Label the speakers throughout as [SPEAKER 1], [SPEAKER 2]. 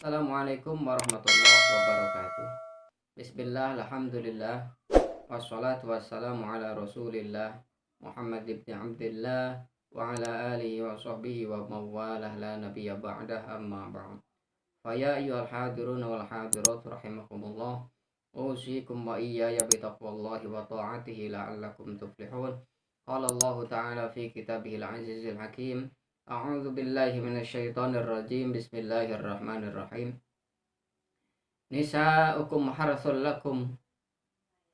[SPEAKER 1] Assalamualaikum warahmatullahi wabarakatuh. Bismillah, alhamdulillah, wassalatu wassalamu ala rasulillah Muhammad ibn Abdullah wa ala alihi wa sahbihi wa mawalah la nabiyya ba'dah amma ba'd. Faya ayyuhal hadirun wal hadirat rahimakumullah. Usikum wa iyaya bitaqwallahi wa ta'atihi la'allakum tuflihun. Qala Allah ta'ala fi kitabihil azizil hakim. A'udzu billahi minasyaitonir rajim. Bismillahirrahmanirrahim. Nisa'ukum harthul lakum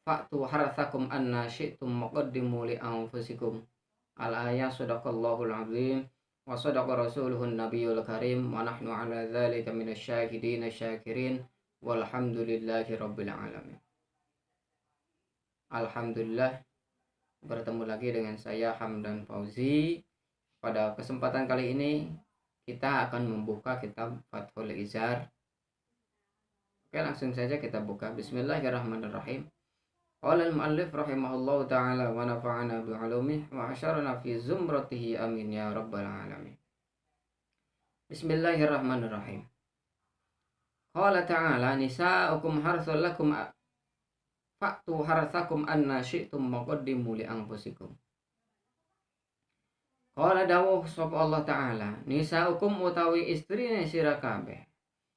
[SPEAKER 1] fa'tu harthakum anna syi'tum muqaddimu li anfusikum. Al-ayah. Sadaqallahul azim wa sadaqa rasuluhun nabiyul karim wa nahnu ala dzalika minasyahidin syakirin walhamdulillahi rabbil alamin. Alhamdulillah, bertemu lagi dengan saya Hamdan Fauzi. Pada kesempatan kali ini kita akan membuka kitab Fathul Izar. Oke, langsung saja kita buka. Bismillahirrahmanirrahim. Qala al-muallif rahimahullahu ta'ala wa nafa'ana bi'ulumih wa asyarana fi zumratihi amin ya rabbal alamin. Bismillahirrahmanirrahim. Qala ta'ala nisa'ukum harthul lakum fa'tu harthakum anna syi'tum muqaddimu li anfusikum. Qala dawuh sapa Allah Ta'ala, nisa'ukum utawi istrine sira kabeh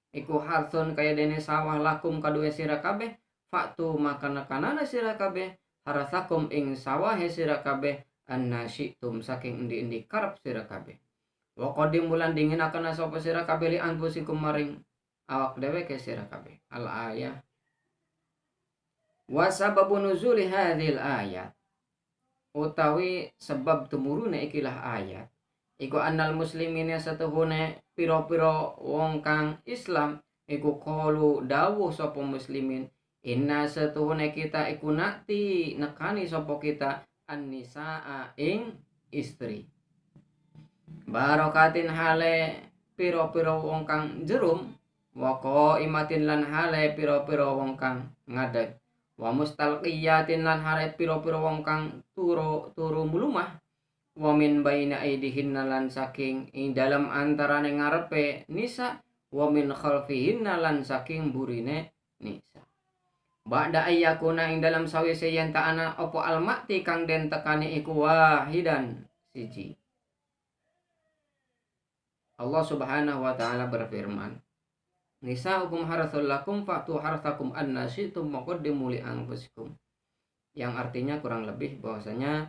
[SPEAKER 1] iku harsun kaya dene sawah lakum kaduwe sira kabeh, faktu makana-kanana sira kabeh harasakum ing sawahe sira kabeh anna syi'tum saking endi-endi karep sira kabeh. Wa qadimulan dingin akan sapa sira kabeh li anfusikum maring awak dhewe ke sira kabeh. Al-ayah. Wa sababu nuzuli hadhil ayat, utawi sebab tumurune ikilah ayat iku annal muslimina satuhune piro-piro wong kang Islam iku qalu dawuh sapa muslimin inna satuhune kita iku nakti nekani sapa kita an-nisaa ing istri barokatin hale piro-piro wong kang jerum wa qaimatin lan hale piro-piro wong kang ngadeg wa mustalqiyatin lan hale piro-piro wong kang turu mulumah wa min baina aidihinna lan saking ing dalam antarane ngarepe nisa wa min khalfihinna lan saking burine nisa. Ba'da ayyakuna ing dalam sawise yen ta'ana apa almakti kang den tekani iku wahidan siji. Allah Subhanahu wa taala berfirman, nisa'ukum harthul lakum fa'tu harthakum anna syi'tum muqaddimu li anfusikum. Yang artinya kurang lebih bahwasanya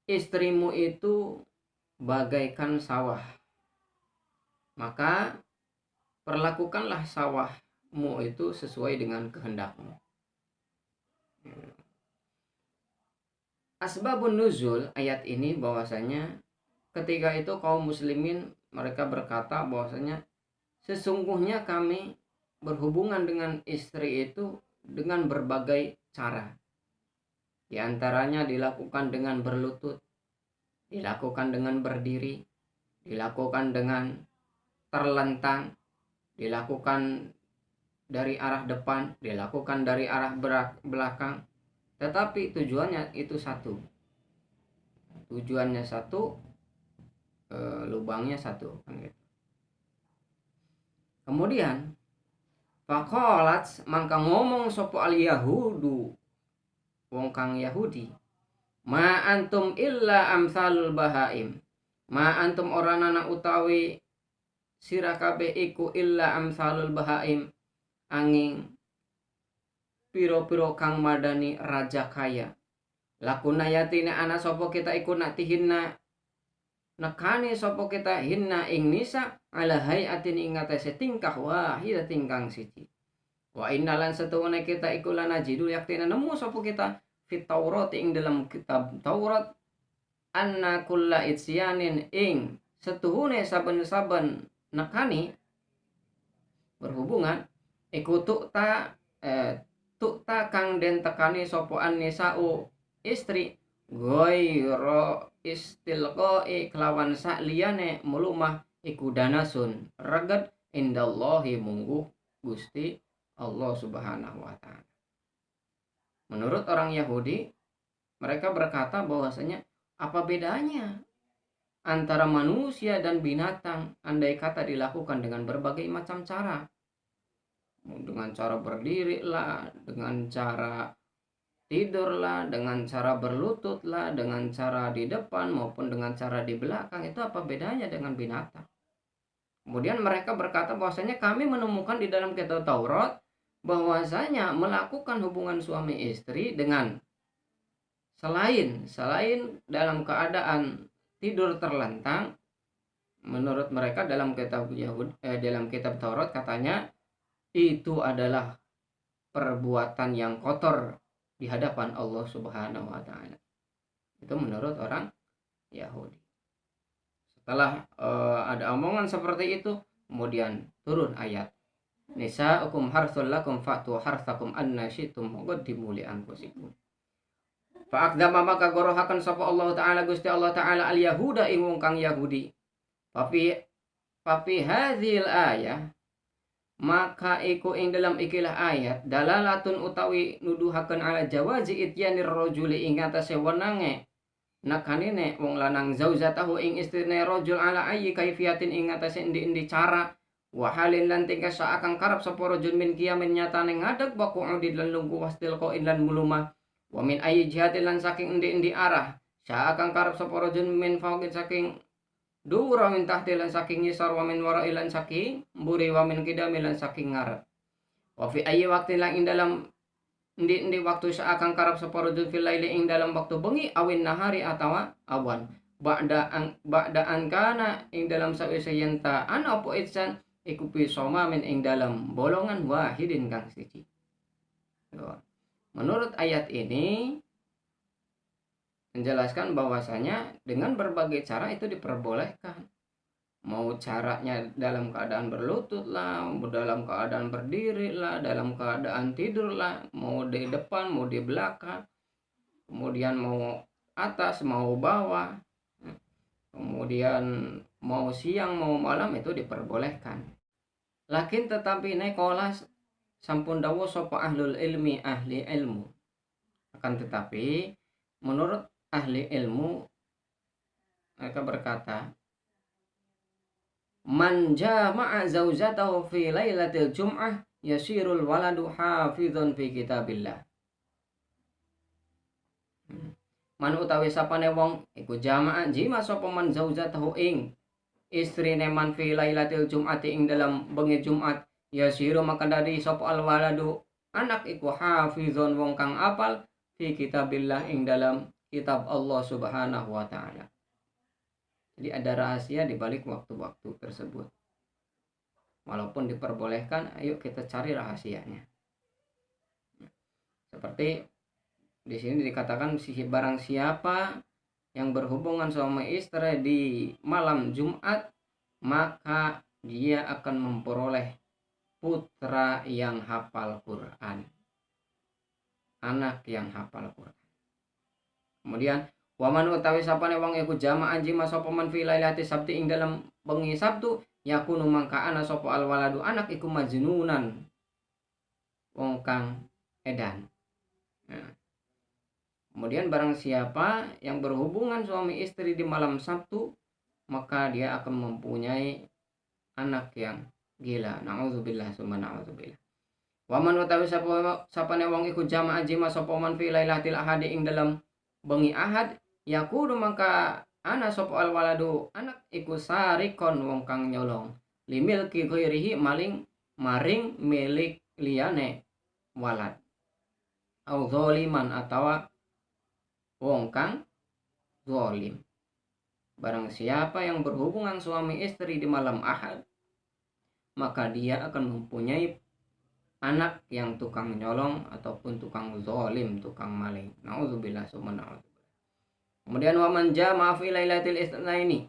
[SPEAKER 1] istrimu itu bagaikan sawah, maka perlakukanlah sawahmu itu sesuai dengan kehendakmu. Asbabun nuzul ayat ini bahwasanya ketika itu kaum muslimin mereka berkata bahwasanya sesungguhnya kami berhubungan dengan istri itu dengan berbagai cara. Di antaranya dilakukan dengan berlutut, dilakukan dengan berdiri, dilakukan dengan terlentang, dilakukan dari arah depan, dilakukan dari arah belakang. Tetapi tujuannya itu satu. Tujuannya satu, lubangnya satu. Kemudian, faqalat mangka ngomong sopo al yahudu wong kang Yahudi, ma antum illa amsalul bahaim, ma antum oranana utawi sira kabeh iku illa amsalul bahaim angin piro-piro kang madani raja kaya. Lakuna yatina ana sapa kita iku natihinna nekani sapa kita hinna ing nisa ala hayatin ing atase tingkah wahida tingkang siji. Wa innalan setuhune kita iku lanajidu yaktina nemu sapa kita fit Taurat ing dalam kitab Taurat anna kulla isyanin ing setuhune saben-saben nekani berhubungan iku tukta kang den tekani sapa an-nisa'u istri ghairu istilqa'i kelawan sak liyane mulumah iku danasun reged indallahi mungguh Gusti Allah Subhanahu wa ta'ala. Menurut orang Yahudi, mereka berkata bahwasanya apa bedanya antara manusia dan binatang andai kata dilakukan dengan berbagai macam cara. Dengan cara berdiri lah, dengan cara tidur lah, dengan cara berlutut lah, dengan cara di depan maupun dengan cara di belakang, itu apa bedanya dengan binatang? Kemudian mereka berkata bahwasanya kami menemukan di dalam kitab Taurat bahwasanya melakukan hubungan suami istri dengan selain dalam keadaan tidur terlentang, menurut mereka dalam kitab Taurat katanya itu adalah perbuatan yang kotor di hadapan Allah Subhanahu wa taala. Itu menurut orang Yahudi. Setelah ada omongan seperti itu, kemudian turun ayat Nisa'ukum harsul lakum fa'tu harsakum anna syi'tum qaddimu li anfusikum. Fa'akdama maka gorohakan sapa Allah taala Gusti Allah taala al yahuda ing wong kang Yahudi. Papi hadhil ayah maka iku ing dalam ikilah ayat dalalatun utawi nuduhaken ala jawazi ityanir rajuli ing atase wenange nakanine wong lanang zaujatahu ing istrine rajul ala ayyi kaifiatin ing atase endi-endi cara wa halin lan tingkah saakang karep sapa rajul min kiamin nyatane ngadeg wa qu'udi lan lungguh wastil qain lan mulumah wa min ayyi jihatin lan saking endi-endi arah saakang karep sapa rajul min fawqin saking dhuwur min tahti lan saking ngisor wa min wara lan saking mburi wa min kidami lan saking ngarep wa fi ayyi waqtin lan ing dalam endi waktu saakang karep sapa rajul fil laili ing dalam waktu bengi awin nahari atawa awan ba'da an kana ing dalam sawise yen ta ana apa itsan iku pisoma min ing dalam bolongan wahidin kang siji. Menurut ayat ini menjelaskan bahwasanya dengan berbagai cara itu diperbolehkan. Mau caranya dalam keadaan berlutut lah, dalam keadaan berdiri lah, dalam keadaan tidur lah, mau di depan, mau di belakang, kemudian mau atas, mau bawah, kemudian mau siang, mau malam itu diperbolehkan. Lakin tetapi nekolas sampun dawuh sapa ahlul ilmi ahli ilmu. Akan tetapi menurut ahli ilmu mereka berkata man jama'a zaujatahu fi lailatul jum'ah yasirul waladu hafizun fi kitabillah. Man utawi sapane wong iku jama'a jima sapa man zaujatahu ing istrine man fi lailatul jum'ati ing dalam bengi Jumat yasiru maka dari sapa al waladu anak iku hafizun wong kang apal fi kitabillah ing dalam kitab Allah Subhanahu wa taala. Jadi ada rahasia di balik waktu-waktu tersebut. Walaupun diperbolehkan, ayo kita cari rahasianya. Seperti di sini dikatakan barang siapa yang berhubungan suami istri di malam Jumat, maka dia akan memperoleh putra yang hafal Quran. Anak yang hafal Quran. Kemudian waman utawi sapane wong iku jamaah jima sapa man fi lailati sabti ing dalam bengi Sabtu yakunu mangka ana sapa al waladu anak iku majnunan wong kang edan. Nah. Kemudian barang siapa yang berhubungan suami istri di malam Sabtu maka dia akan mempunyai anak yang gila. Nauzubillah summa nauzubillah. Waman utawi sapane wong iku jamaah jima sapa man fi lailatil ahadi ing dalam bengi Ahad yakunu maka ana sapa al waladu anak iku sarikon wong kang nyolong limil ki ghairihi maring milik liyane walad au zaliman atawa wong kang zalim. Barang siapa yang berhubungan suami istri di malam Ahad maka dia akan mempunyai anak yang tukang nyolong ataupun tukang zalim, tukang maling. Nauzubillah summa nauzubillah. Kemudian waman jama'a fi lailatul itsnaini.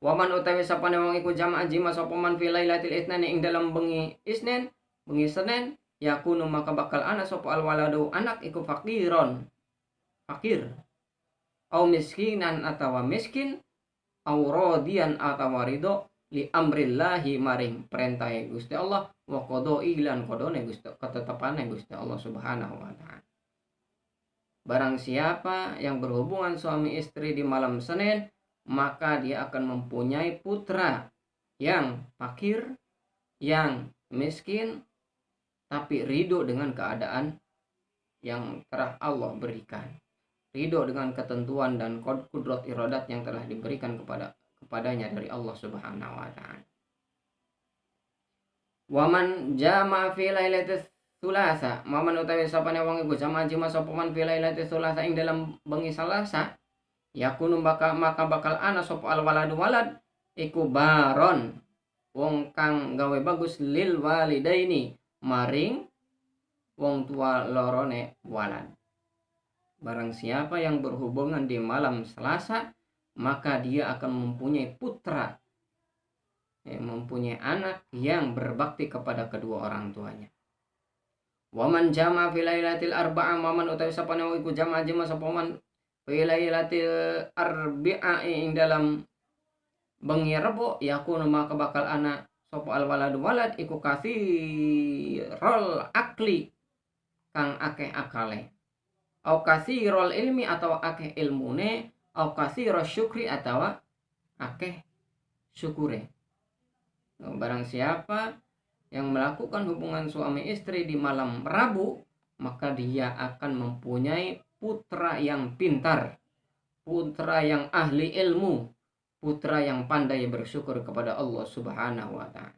[SPEAKER 1] Waman utawi sapane wong iku jama'a jima sapa man fi lailatul itsnaini ing dalam bengi Isnin, bengi Senin, yakunu maka bakal ana sapa al waladu anak iku fakir. Au miskinan atawa miskin, au radiyan atawa ridho li amrillahi maring perintah Gusti Allah wa qada'i lan qadone Gusti ketetapane Gusti Allah Subhanahu wa taala. Barang siapa yang berhubungan suami istri di malam Senin maka dia akan mempunyai putra yang fakir, yang miskin, tapi ridho dengan keadaan yang telah Allah berikan. Ridho dengan ketentuan dan kudrat iradat yang telah diberikan kepadanya dari Allah Subhanahu wa taala. Waman jama fi lailatul Sulasa, maman utawi sapane wong iku jama jima sapa man fi lailatul Sulasa ing dalam bengi Selasa, yakunu maka bakal ana sapa al waladu walad iku baron wong kang gawe bagus lil walidaini maring wong tua lorone walad. Barang siapa yang berhubungan di malam Selasa, maka dia akan mempunyai putra, mempunyai anak yang berbakti kepada kedua orang tuanya. Waman jama fi lailatil arba'ah, maman utawi sapane iku jama jema sapa man fi lailatil arba'a ing dalam bengi Rebo, yakunu maka bakal ana sapa al waladu walad iku katsirul akli kang akeh akale, au katsirul ilmi atau akeh ilmune, au katsirus syukri atau akeh syukure. Barang siapa yang melakukan hubungan suami istri di malam Rabu, maka dia akan mempunyai putra yang pintar, putra yang ahli ilmu, putra yang pandai bersyukur kepada Allah Subhanahu wa taala.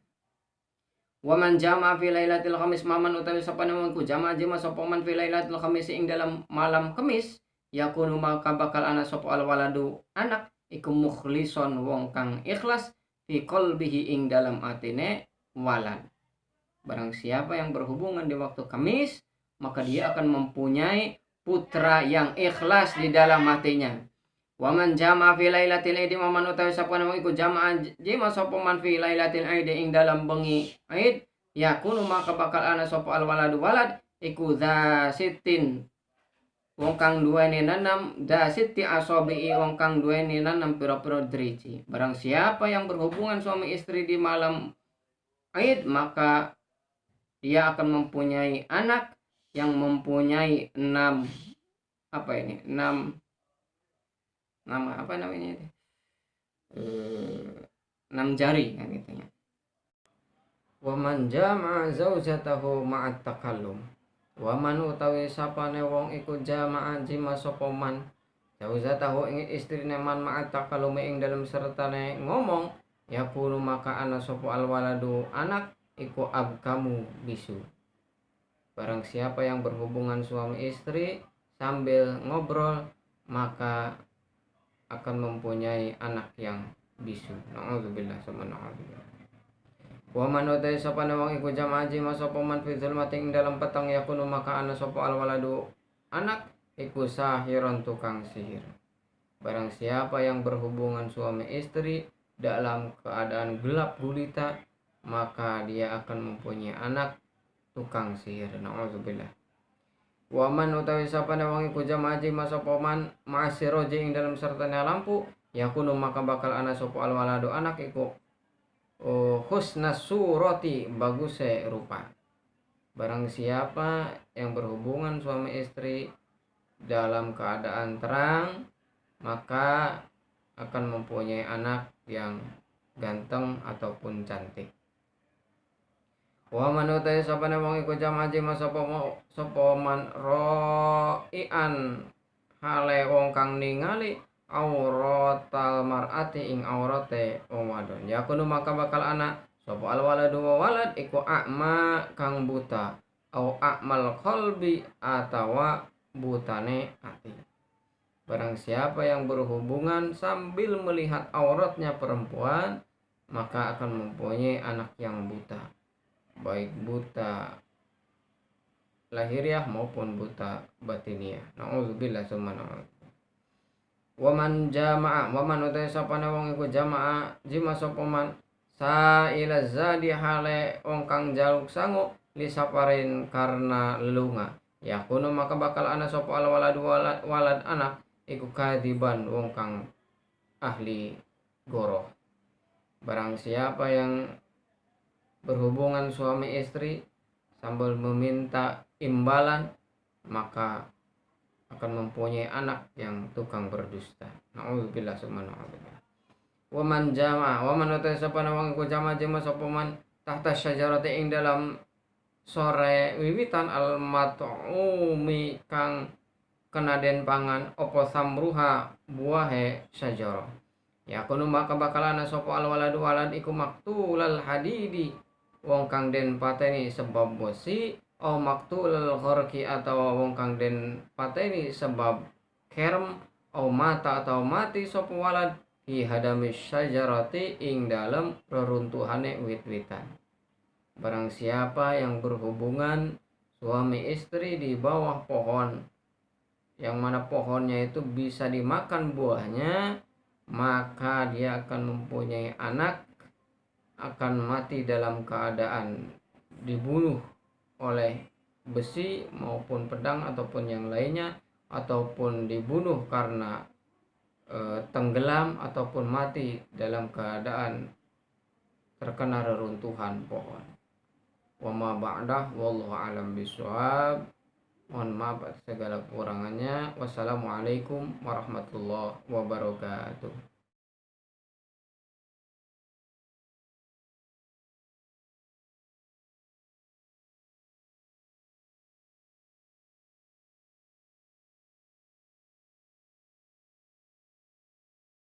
[SPEAKER 1] Waman jama fi lailatul khamis, maman utawi sapane wong jama jema sapa man fi lailatul khamis ing dalam malam Kamis, yakunu maka bakal ana sapa al waladu anak iku mukhlison wong kang ikhlas fi qalbihi ing dalam atine walad. Barang siapa yang berhubungan di waktu Kamis, maka dia akan mempunyai putra yang ikhlas di dalam hatinya. Waman jama fi lailatil aid, maman utawi sapane wong iku jama jema sapa man fi lailatil aid ing dalam bengi Aid, yakunu maka bakal ana sapa al waladu walad iku dza sitin wong kang duweni 6 dza siti asabi wong kang duweni 6 pira-pira driji. Barang siapa yang berhubungan suami istri di malam Aid, maka dia akan mempunyai anak yang mempunyai 6 jari kan gitu ya. Waman jama'a zaujatahu ma'at takallum, waman utawi sapane wong iku jama'a jima sapa man zaujatahu ing istrine man ma'at takallum ing dalam sertane ngomong, yakunu maka ana sapa al waladu anak iku abkamu bisu. Barang siapa yang berhubungan suami istri sambil ngobrol, maka akan mempunyai anak yang bisu. Na'udzubillah summa na'udzubillah. Wa man utai sapane wong iku jama'a jima sapa man fi zulmati ing dalam petang, yakunu maka ana sapa al waladu anak iku sahiron tukang sihir. Barang siapa yang berhubungan suami istri dalam keadaan gelap gulita, maka dia akan mempunyai anak tukang sihir. Na'udzubillah. Waman utawi sapane wong iku jama'a jima sapa man ma'asiroji ing dalam sertane lampu, yakunu maka bakal ana sapa al waladu anak iku husnas surati baguse rupa. Barang siapa yang berhubungan suami istri dalam keadaan terang, maka akan mempunyai anak yang ganteng ataupun cantik. Wa man utai sapane wong iku jama'a jima sapa man roian hale wong kang ningali auratal mar'ati ing aurate wong wadon, yakunu maka bakal ana sapa al waladu wa walad iku a'ma kang buta, au a'mal qalbi atawa butane ati. Barang siapa yang berhubungan sambil melihat auratnya perempuan, maka akan mempunyai anak yang buta, baik buta lahiriah maupun buta batiniah. Na'udzubillah summa na'udzubillah. Waman jama'a, waman utai sapane wong iku jama'a jima sapa man saila zadi hale wong kang jaluk sangu li saparin karena lelunga, yakunu maka bakal ana sapa al walad anak iku kadiban wong kang ahli goroh. Barang siapa yang berhubungan suami istri sambil meminta imbalan, maka akan mempunyai anak yang tukang berdusta. Nauzubillah summa na'udzubillah. Waman jama waman utai sapana wong ku jama jema sapa man tahta syajarati ing dalam sore wiwitan al mat'umi kang kena den pangan opo samruha buahe syajara. Ya kono maka bakalan sapa al waladu walad iku maktulal hadidi wong kang den pateni sebab besi o maktulal gharqi atau wong kang den pateni sebab kerem o mata atau mati sapa walad fi hadamis syajarati ing dalam reruntuhane wit-witan. Barang siapa yang berhubungan suami istri di bawah pohon yang mana pohonnya itu bisa dimakan buahnya, maka dia akan mempunyai anak akan mati dalam keadaan dibunuh oleh besi maupun pedang ataupun yang lainnya, ataupun dibunuh karena tenggelam ataupun mati dalam keadaan terkena reruntuhan pohon. Wa ma ba'dah wallahu alam bishawab. Mohon maaf atas segala kekurangannya. Wassalamualaikum warahmatullahi wabarakatuh.